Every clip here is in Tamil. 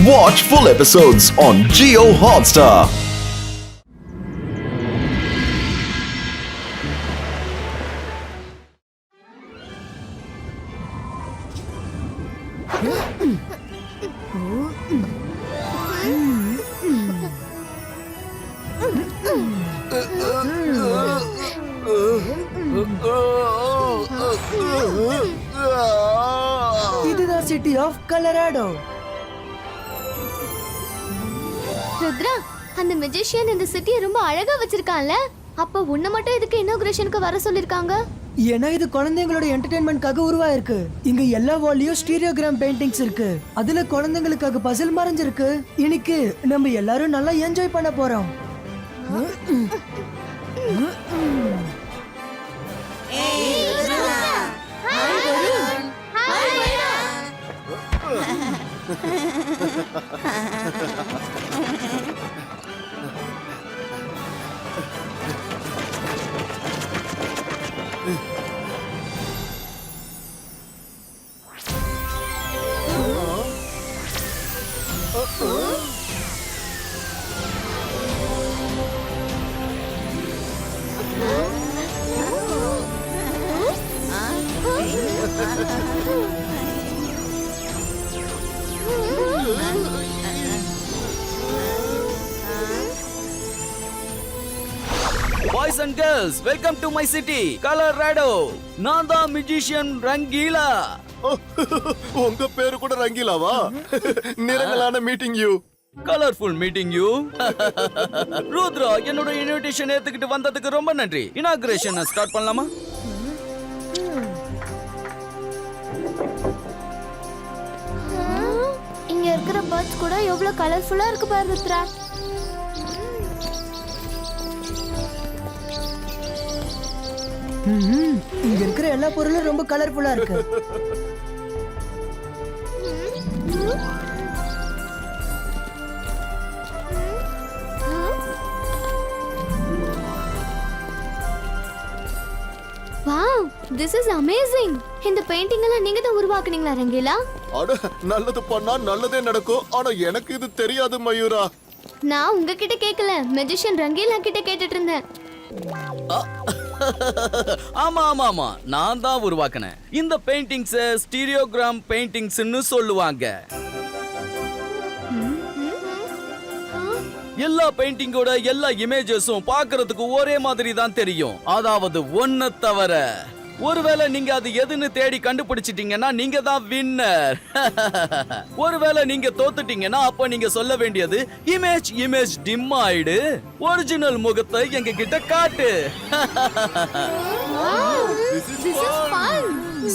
Watch full episodes on Jio Hotstar. இதுதான் சிட்டி ஆஃப் கொலராடோ. ருத்ரா, அந்த மெஜிஷியன் இந்த சிட்டியை ரொம்ப அழகா வச்சிருக்கான்ல. அப்ப உன்னை மட்டும் இதுக்கு இனாகுரேஷனுக்கு வர சொல்லிருக்காங்க? ஏன்னா இது குழந்தைங்களோட என்டர்டைன்மெண்ட்காக உருவாயிருக்கு. இங்க எல்லா வால்லையும் ஸ்டீரியோகிராம் பெயிண்டிங்ஸ் இருக்கு. அதுல குழந்தைங்களுக்காக பசில் மறைஞ்சிருக்கு. இன்னைக்கு நம்ம எல்லாரும் நல்லா என்ஜாய் பண்ண போறோம். Boys and girls, welcome to my city, Colorado. நான் தான் மியூசிஷியன் ரங்கீலா. உங்க பேரு கூட ரங்கீலாவா? நிறங்களான meeting you. Colourful meeting you. Rudra, என்னோட இன்விடேஷன் ஏத்துக்கிட்டு வந்ததுக்கு ரொம்ப நன்றி. இனாகுரேஷன் ஸ்டார்ட் பண்ணலாமா? இங்க இருக்கிற பர்ட்ஸ் கூட எவ்வளவு கலர்ஃபுல்லா இருக்கு பாரு ருத்ரா. இங்க இருக்கிற எல்லா பொருளும் ரொம்ப கலர்ஃபுல்லா இருக்கு. Wow, this is amazing. இந்த பெயிண்டிங் எல்லாம் நீங்க தான் உருவாக்குனீங்களா ரங்கீலா? அட, நல்லது பண்ணா நல்லதே நடக்கும். ஆனா எனக்கு இது தெரியாது மயூரா. நான் உங்ககிட்ட கேக்கல, மெஜிஷியன் ரங்கீலா கிட்ட கேட்டுட்டு இருந்தேன். ஆமா ஆமா ஆமா, நான் தான் உருவாக்கினேன். இந்த பெயிண்டிங்ஸ் ஸ்டீரியோகிராம் பெயிண்டிங்ஸ்னு சொல்லுவாங்க. எல்லா பெயிண்டிங்கோட எல்லா இமேஜஸும் பார்க்கிறதுக்கு ஒரே மாதிரி தான் தெரியும். அதாவது ஒன்ன தவிர. ஒருவேளை நீங்க அது எதுன்னு தேடி கண்டுபிடிச்சிட்டீங்கன்னா நீங்க தான் வின்னர். ஒருவேளை நீங்க தோத்துட்டீங்கன்னா அப்ப நீங்க சொல்ல வேண்டியது இமேஜ் டிம் ஆயிடு, ஒரிஜினல் முகத்தை எங்க கிட்ட காட்டு.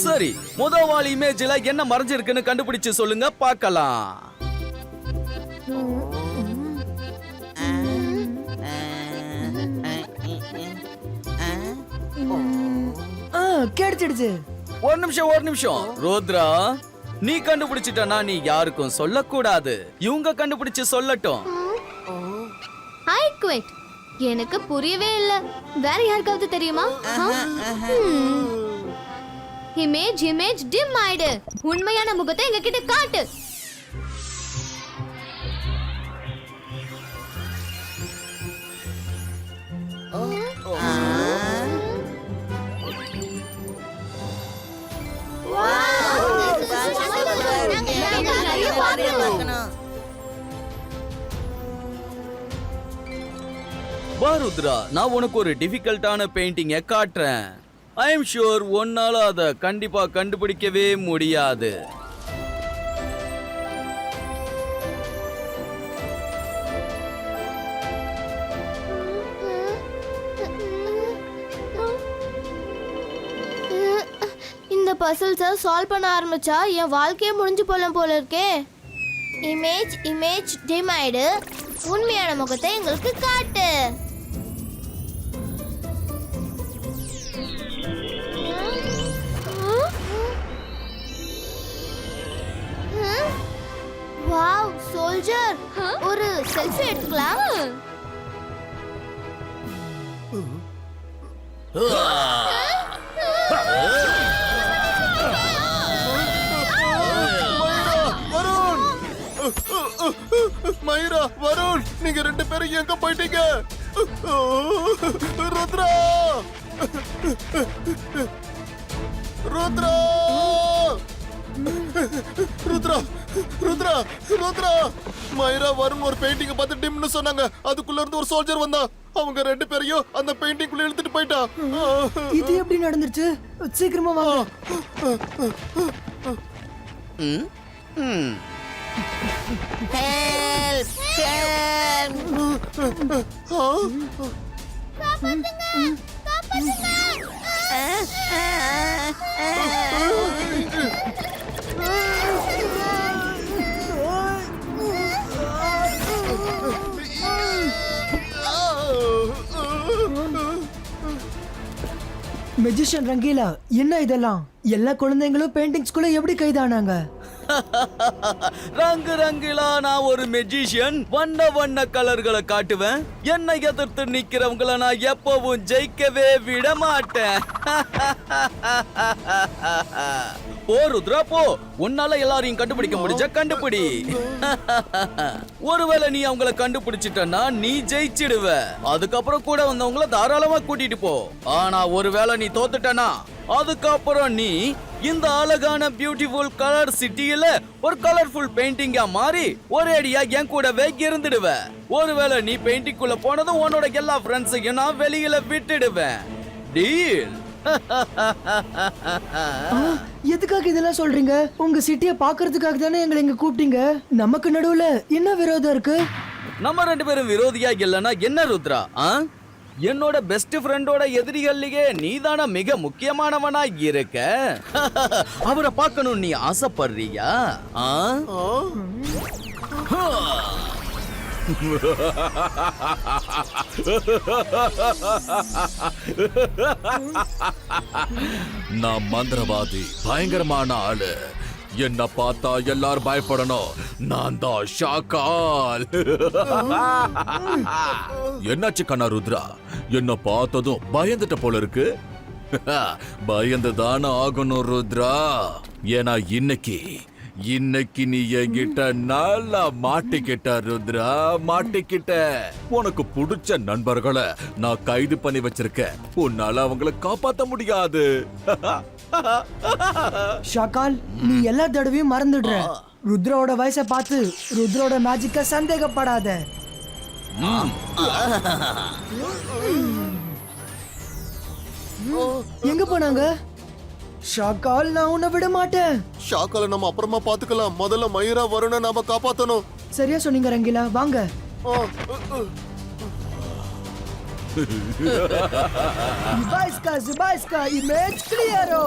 சரி, முதல் இமேஜ்ல என்ன மறைஞ்சிருக்குன்னு கண்டுபிடிச்சு சொல்லுங்க பார்க்கலாம். கிடைச்சிடுச்சு. ஒரு நிமிஷம் ருத்ரா, நீ கண்டுபிடிச்சிட்டனா நீ யாருக்கும் சொல்லக்கூடாது. இவங்க கண்டுபிடிச்சு சொல்லட்டும். I quit. எனக்கு புரியவே இல்ல. வேற யாருக்காவது தெரியுமா? இமேஜ் டிம் ஆயிடு, உண்மையான முகத்தை எங்க கிட்ட காட்டு. ருத்ரா, நான் உனக்கு ஒரு டிஃபிகல்ட்டான பெயிண்டிங்கை காட்டுறேன். ஐ எம் ஷூர் உன்னால அதை கண்டிப்பா கண்டுபிடிக்கவே முடியாது. இந்த பசில்ஸை சால்வ் பண்ண ஆரம்பிச்சா என் வாழ்க்கையே முடிஞ்சு போல இருக்கே. இமேஜ் டிம் ஆயிடு, உண்மையான முகத்தை எங்களுக்கு காட்டு. வாவ், சோல்ஜர், ஒரு செல்ஃபி எடுத்துக்கலாம். மயூரா, வருண், நீங்க ரெண்டு பேரும் எங்க போயிட்டீங்க? ருத்ரா, ருத்ரா, ருத்ரா, ருத்ரா, ருத்ரா. மயூரா, வருண் ஒரு பெயிண்டிங் பார்த்து டிம்னு சொன்னாங்க. அதுக்குள்ள இருந்து ஒரு சோல்ஜர் வந்தா. அவங்க ரெண்டு பேரையும் அந்த பெயிண்டிங் குள்ள இழுத்துட்டு போயிட்டா. இது எப்படி நடந்துருச்சு? சீக்கிரமா வாங்க. மெஜிஷியன் ரங்கீலா, என்ன இதெல்லாம்? எல்லா குழந்தைங்களும் பெயிண்டிங்ஸ்குள்ள எப்படி கைதானாங்க? ரங்கு ரங்கிலா, நான் ஒரு மெஜிஷியன். வண்ண வண்ண கலர்களை காட்டுவேன். என்னை எதிர்த்து நிக்கிறவங்கள நான் எப்பவும் ஜெயிக்கவே விட மாட்டேன். போ ருத்ரா, போ. உன்னால எல்லாரையும் கண்டுபிடிக்க முடிஞ்ச கண்டுபிடி. ஒருவேளை நீ அவங்கள கண்டுபிடிச்சிட்டனா நீ ஜெயிச்சிடுவ. அதுக்கப்புறம் கூட வந்தவங்கள தாராளமா கூட்டிட்டு போ. ஆனா ஒருவேளை நீ தோத்துட்டனா அதுக்கப்புறம் நீ இந்த அழகான பியூட்டிஃபுல் கலர் சிட்டியில ஒரு கலர்ஃபுல் பெயிண்டிங்கா மாறி ஒரே அடியா என் கூடவே இருந்துடுவ. ஒருவேளை நீ பெயிண்டிங் குள்ள போனதும் உன்னோட எல்லா ஃப்ரெண்ட்ஸையும் நான் வெளியில விட்டுடுவேன். டீல்? எதுக்காக இதெல்லாம் சொல்றீங்க? உங்க சிட்டியை பாக்குறதுக்காக தானே எங்களை இங்க கூப்பிட்டீங்க. நமக்கு நடுவுல என்ன விரோதம் இருக்கு? நம்ம ரெண்டு பேரும் விரோதியா இல்லனா என்ன ருத்ரா? என்னோட பெஸ்ட் ஃப்ரெண்டோட எதிரிகள்லயே நீதான மிக முக்கியமானவனா இருக்க. அவரை பார்க்கணும் நீ ஆசைப்படுறியா? நான் மந்திரவாதி, பயங்கரமான ஆளு. என்ன பார்த்தா எல்லாரும் பயப்படணும். நான் தான் ஷாக்கால். என்னாச்சு கண்ணா ருத்ரா? என்ன பார்த்ததும் பயந்துட்ட போல இருக்கு. பயந்துதான ஆகணும் ருத்ரா. ஏன்னா இன்னைக்கு நீ என்கிட்ட நல்லா மாட்டிக்கிட்ட ருத்ரா, மாட்டிக்கிட்ட. உனக்கு பிடிச்ச நண்பர்களை நான் கைது பண்ணி வச்சிருக்கேன். உன்னால அவங்களை காப்பாத்த முடியாது. ஷாக்கால், நீ எல்லா தடவையும் மறந்துடுற. ருத்ரோட வயசை பார்த்து ருத்ரோட மேஜிக்க சந்தேகப்படாத. எங்க போனாங்க? ஷாக்கால், நான் உன்னை விட மாட்டேன். ஷாக்கால நம்ம அப்புறமா பாத்துக்கலாம். முதல்ல மயூரா, வருணை நாம காப்பாத்தணும். சரியா சொன்னீங்க ரங்கீலா, வாங்க. Zibajska, image clearo.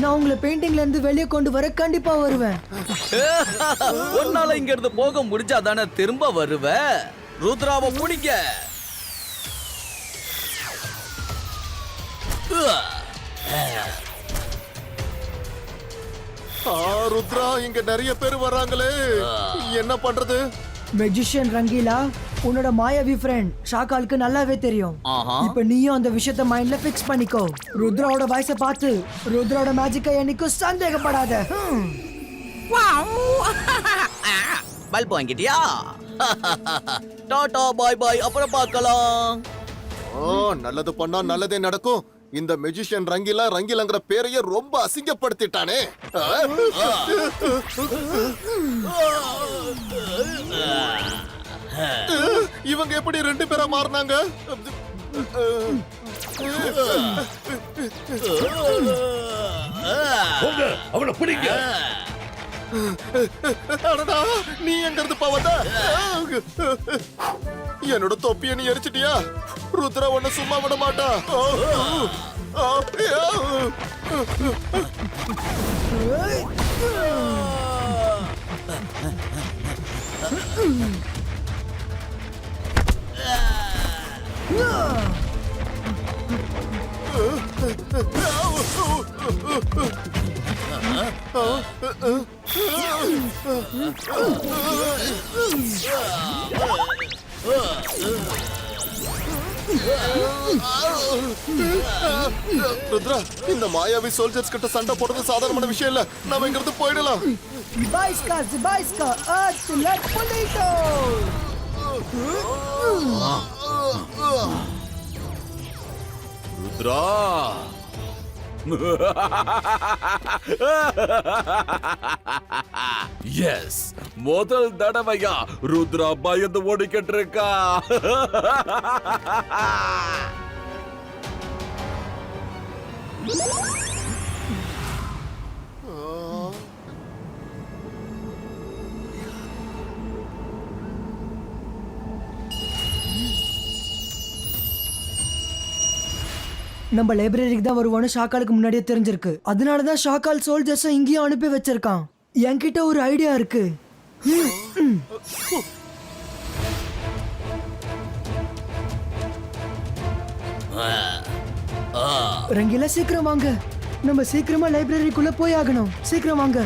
நான் உங்களை பெயிண்டிங்ல இருந்து வெளியே கொண்டு வர கண்டிப்பா வருவேன். உன்னால இங்க இருந்து போக முடிஞ்சா தானே திரும்ப வருவ. ருத்ராவை முடிங்க. ருத்ரா, இங்க நிறைய பேர் வர்றாங்களே, என்ன பண்றது? மெஜிஷியன் ரங்கீலா, உன்னோட மாயாவி ஃப்ரெண்ட் ஷாக்காலுக்கு நல்லாவே தெரியும். இப்ப நீயும் அந்த விஷயத்த மைண்ட்ல ஃபிக்ஸ் பண்ணிக்கோ. ருத்ராவோட வயசை பார்த்து ருத்ராவோட மேஜிக்கை என்னைக்கும் சந்தேகப்படாத. பல்ப் வாங்கிட்டியா? டாடா, பாய் பாய், அப்புறம் பார்க்கலாம். நல்லது பண்ணா நல்லதே நடக்கும். இந்த மெஜிஷியன் ரங்கிலாங்கிற பேரையே ரொம்ப அசிங்கப்படுத்திட்டானே. இவங்க எப்படி ரெண்டு பேரா மாறினாங்க? அவனை பிடிங்க. அடடா, நீ எங்க இருந்து வந்த? என்னோட தொப்பிய நீ எரிச்சிட்டியா? ருத்ரா உன்னை சும்மா விட மாட்டா. ருத்ரா, இந்த மாயாவி சோல்ஜர்ஸ் கிட்ட சண்டை போடுறது சாதாரணமான விஷயம் இல்ல. நாம இங்க இருந்து போயிடலாம். Zibaiska, let Polito! Rudra yes, முதல் தடவையா ருத்ரா பயந்து ஓடிக்கிட்டு இருக்கா. நம்ம லைப்ரரிக்கு தான் வருவான்னு ஷாக்காலுக்கு முன்னாடியே தெரிஞ்சிருக்கு. அதனாலதான் ஷாக்கால் சோல்ஜர்ஸை இங்கேயும் அனுப்பி வச்சிருக்கான். என்கிட்ட ஒரு ஐடியா இருக்கு. ரங்கிலா சீக்கிரம் வாங்க, நம்ம சீக்கிரமா லைப்ரரிக்குள்ள போய் ஆகணும். சீக்கிரம் வாங்க.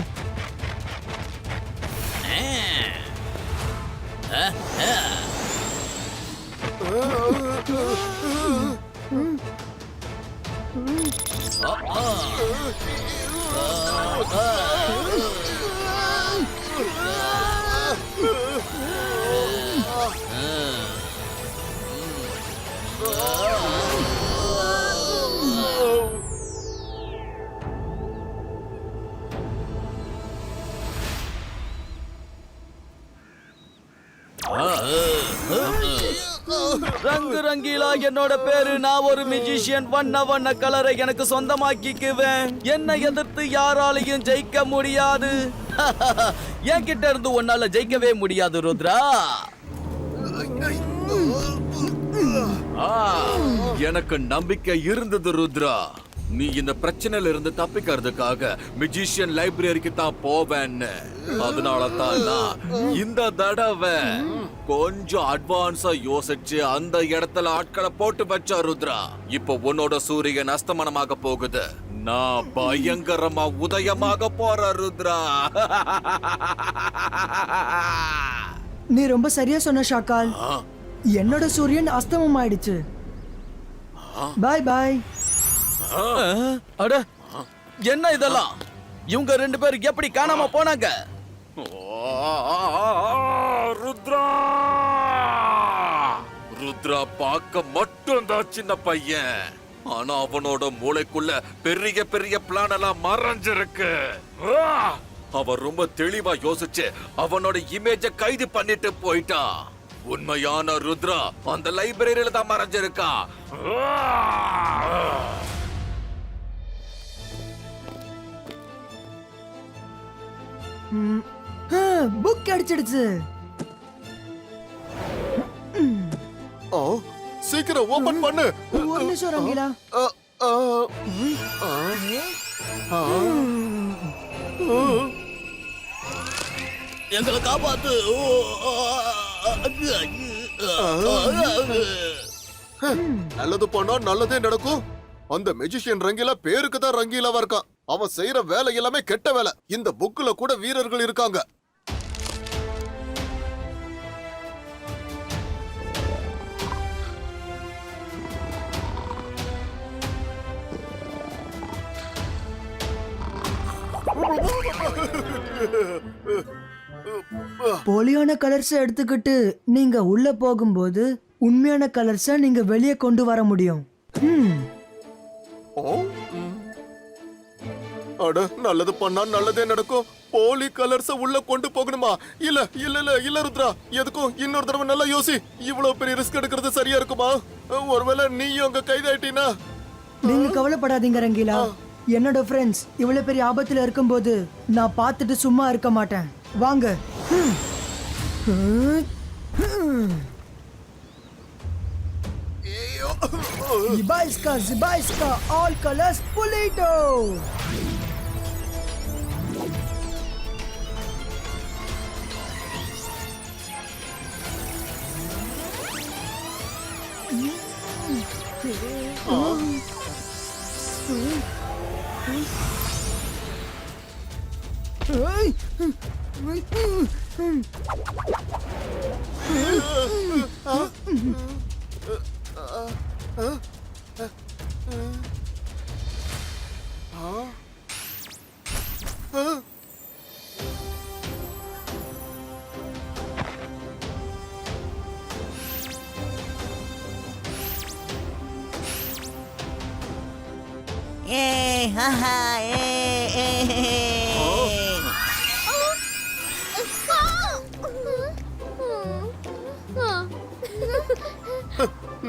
ரங்கு ரங்கீலா என்னோட பேரு. நான் ஒரு மியூசிஷியன். வண்ண வண்ண கலரை எனக்கு சொந்தமாக்கிக்குவேன். என்னை எதிர்த்து யாராலையும் ஜெயிக்க முடியாது. என்கிட்ட இருந்து உன்னால ஜெயிக்கவே முடியாது ருத்ரா. எனக்கு நம்பிக்கை இருந்தது ருத்ரா. நீ இந்த பிரச்சனையில இருந்து தப்பிக்கிறதுக்காக மியூசிஷியன் லைப்ரரிக்கு தான் போவேன்னு. அதனால தான் நான் இந்த தடவை கொஞ்சம் அட்வான்ஸா யோசிச்சு அந்த இடத்துல ஆட்களை போட்டு வச்சா ருத்ரா. இப்போ உன்னோட சூரியன் அஸ்தமனமாக போகுது. நான் பயங்கரமா உதயமாக போற ருத்ரா. நீ ரொம்ப சரியா சொன்ன ஷாக்கால். என்னோட சூரியன் அஸ்தமம் ஆயிடுச்சு. பாய் பாய். அட, என்ன இதெல்லாம்? இவங்க ரெண்டு பேரும் எப்படி காணாம போனாங்க? ருத்ரா ருத்ரா பார்க்க மட்டும் தான் சின்ன பையன். ஆனா அவனோட மூளைக்குள்ள பெரிய பெரிய பிளான் எல்லாம் மறைஞ்சிருக்கு. அவன் ரொம்ப தெளிவா யோசிச்சு அவனோட இமேஜ கைது பண்ணிட்டு போயிட்டான். உண்மையான ருத்ரா அந்த லைப்ரரியில தான் மறைஞ்சிருக்கான். புக் அடிச்சிடுச்சு. சீக்கிரம் ஓபன் பண்ணு. ஒரு நிமிஷம் ரங்கிலா. எங்களை காப்பாத்து. நல்லது பண்ணா நல்லதே நடக்கும். அந்த மெஜிஷியன் ரங்கீலா பேருக்கு தான் ரங்கீலாவா இருக்கான். அவன் செய்யற வேலை எல்லாமே கெட்ட வேலை. இந்த புக்ல கூட வீரர்கள் இருக்காங்க. போலியான கலர்ஸ் எடுத்துக்கிட்டு நீங்க உள்ள போகும்போது உண்மையான கலர்ஸ நீங்க வெளியே கொண்டு வர முடியும். அட, நல்லது பண்ணா நல்லதே நடக்கும். போலி கலர்ஸ உள்ள கொண்டு போகணுமா? இல்ல இல்ல இல்ல இல்ல ருத்ரா, எதுக்கும் இன்னொரு தடவை நல்லா யோசி. இவ்வளவு பெரிய ரிஸ்க் எடுக்கிறது சரியா இருக்குமா? ஒருவேளை நீயும் அங்க கைதாயிட்டீனா? நீங்க கவலைப்படாதீங்க ரங்கீலா. என்னோட ஃப்ரெண்ட்ஸ் இவ்வளவு பெரிய ஆபத்துல இருக்கும்போது நான் பார்த்துட்டு சும்மா இருக்க மாட்டேன். வாங்க. Zibaiska, all colors Polito.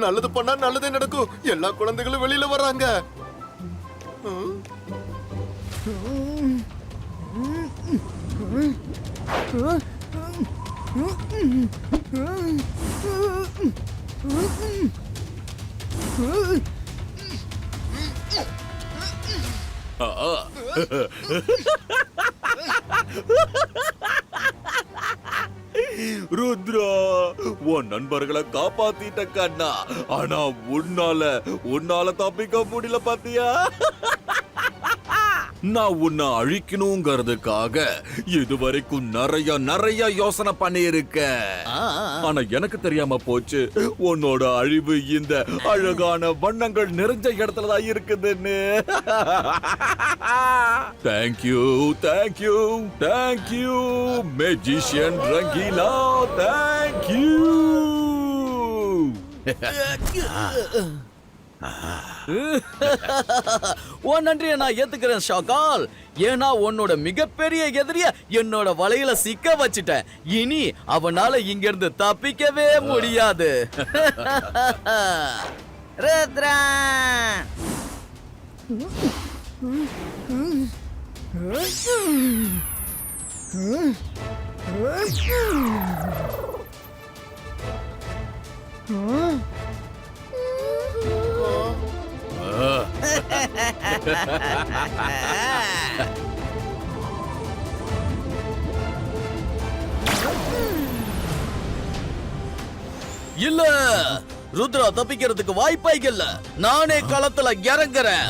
நல்லது பண்ணா நல்லதே நடக்கும். எல்லா குழந்தைகளும் வெளியில வர்றாங்க. ருத்ரா, உன் நண்பர்களை காப்பாத்திட்ட கண்ணா. ஆனா உன்னால தப்பிக்க முடியல பாத்தியா? நான் உன்னை அழிக்கணுங்கிறதுக்காக இதுவரைக்கும் நிறைய யோசனை பண்ணியிருக்கேன். ஆனா எனக்கு தெரியாம போச்சு உன்னோட அழிவு இந்த அழகான வண்ணங்கள் நிறைஞ்ச இடத்துலதான் இருக்குதுன்னு. Thank you magician Rangeela, thank you. உன் நன்றியை நான் ஏத்துக்கிறேன் ஷாக்கால். ஏன்னா உன்னோட மிகப்பெரிய எதிரிய என்னோட வலையில சிக்க வச்சிட்டேன். இனி அவனால இங்கிருந்து தப்பிக்கவே முடியாது. ருத்ரா, இல்ல, ருத்ரா தப்பிக்கிறதுக்கு வாய்ப்பே இல்ல. நானே களத்துல இறங்குறேன்.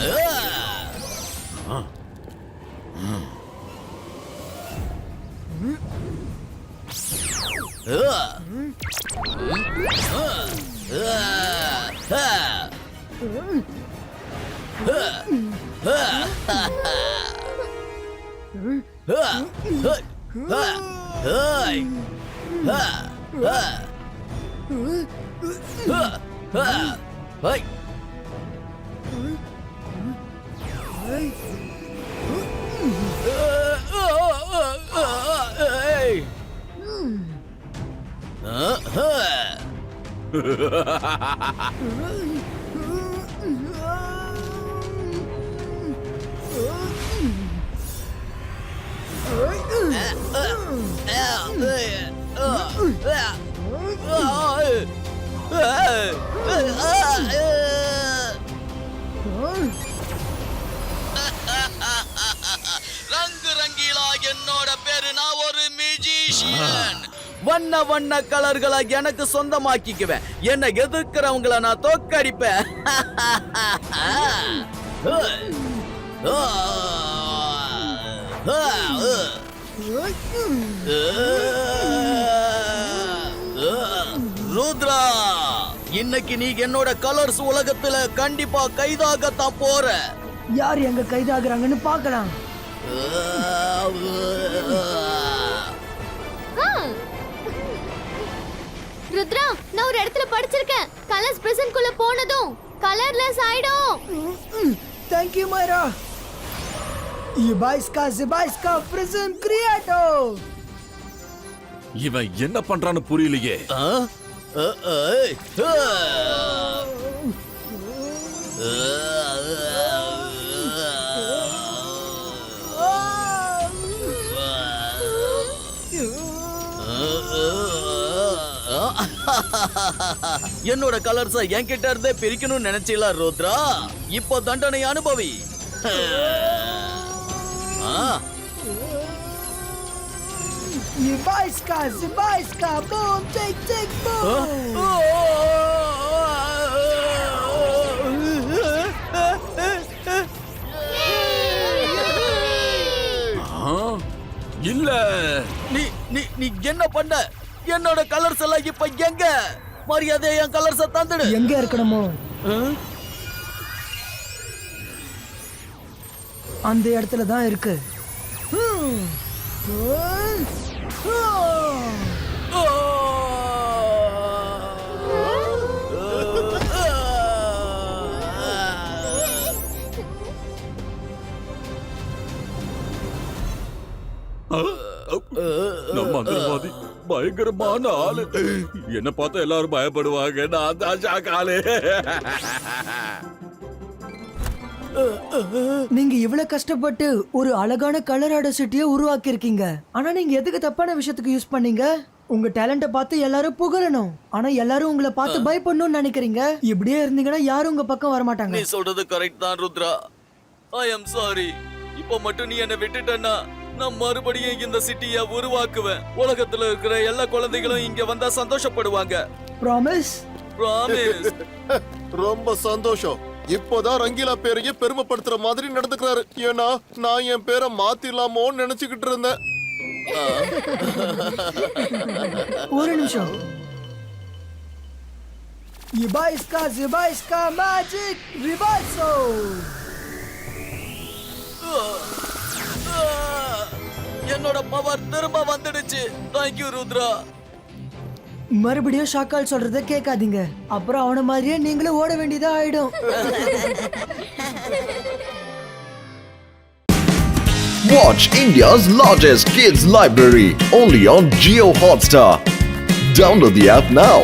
ரங்கு ரங்கீலா என்னோட பேரு. நான் ஒரு மியூசிஷியன். வண்ண வண்ண கலர்களை எனக்கு சொந்தமாக்கிக்குவேன். என்னை எதிர்க்கிறவங்கள நான் தோக்கடிப்பேன். ருத்ரா, இன்னைக்கு நீ என்னோட கலர்ஸ் உலகத்துல கண்டிப்பா கைதாகத்தான் போற. யார் எங்க கைதாகிறாங்கன்னு பார்க்கலாம். ருத்ரா, நான் ஒரு இடத்துல படிச்சிருக்கேன். கலர்ஸ் பிரசன்ட் குள்ள போனதும் கலர்லெஸ் ஆயிடும். Thank you, Myra. Zibaiska Prism Creato. இவன் என்ன பண்றான்னு புரியலையே. என்னோட கலர்ஸ என்கிட்ட இருந்தே பிரிக்கணும்னு நினைச்சீங்களா ருத்ரா? இப்போ தண்டனை அனுபவி. Zibaiska, boom, take, boom. இல்ல. நீ நீ நீ என்ன பண்ண? என்னோட கலர்ஸ் எல்லாம் இப்ப எங்க? மரியாதை என் கலர்ஸ தந்துடு. எங்க இருக்கணுமோ அந்த இடத்துல தான் இருக்கு. நம்ம மந்திரவாதி பயங்கரமான ஆளு. என்ன பார்த்தா எல்லாரும் பயப்படுவாங்க. நான் தான் ஷாக்காளு. நீங்க இவ்வளவு கஷ்டப்பட்டு ஒரு அழகான கலராட சிட்டியை உருவாக்கி இருக்கீங்க. ஆனா நீங்க எதுக்கு தப்பான விஷயத்துக்கு யூஸ் பண்ணீங்க? உங்க டேலண்ட பார்த்து எல்லாரும் புகழணும். ஆனா எல்லாரும் உங்களை பார்த்து பயப்படணும்னு நினைக்கிறீங்க. இப்படியே இருந்தீங்கன்னா யாரும் உங்க பக்கம் வர மாட்டாங்க. நீ சொல்றது கரெக்ட் தான் ருத்ரா. ஐ அம் சாரி. இப்போ மட்டும் நீ என்ன விட்டுட்டன்னா நான் மறுபடியும் இந்த சிட்டியை உருவாக்குவேன். உலகத்துல இருக்கிற எல்லா குழந்தைகளும் இங்க வந்தா சந்தோஷப்படுவாங்க. ப்ராமிஸ்? ப்ராமிஸ். ரொம்ப சந்தோஷம். இப்போதான் ரங்கீலா பேரையே பெருமைப்படுத்துற மாதிரி நடந்துக்கிறாரு. ஏன்னா நான் என் பேரை மாத்திடலாமோன்னு நினைச்சுக்கிட்டு இருந்தேன். ஒரு நிமிஷம். Zibaiska magic reverso. என்னோட பவர் திரும்ப வந்துடுச்சு. தேங்க்யூ ருத்ரா. மறுபடியும் ஷாக்கால் சொல்றத கேட்காதீங்க. அப்புறம் அவன மாதிரியே நீங்களும் ஓட வேண்டியதா ஆயிடும். Watch India's largest kids library only on Jio Hotstar. Download the app now.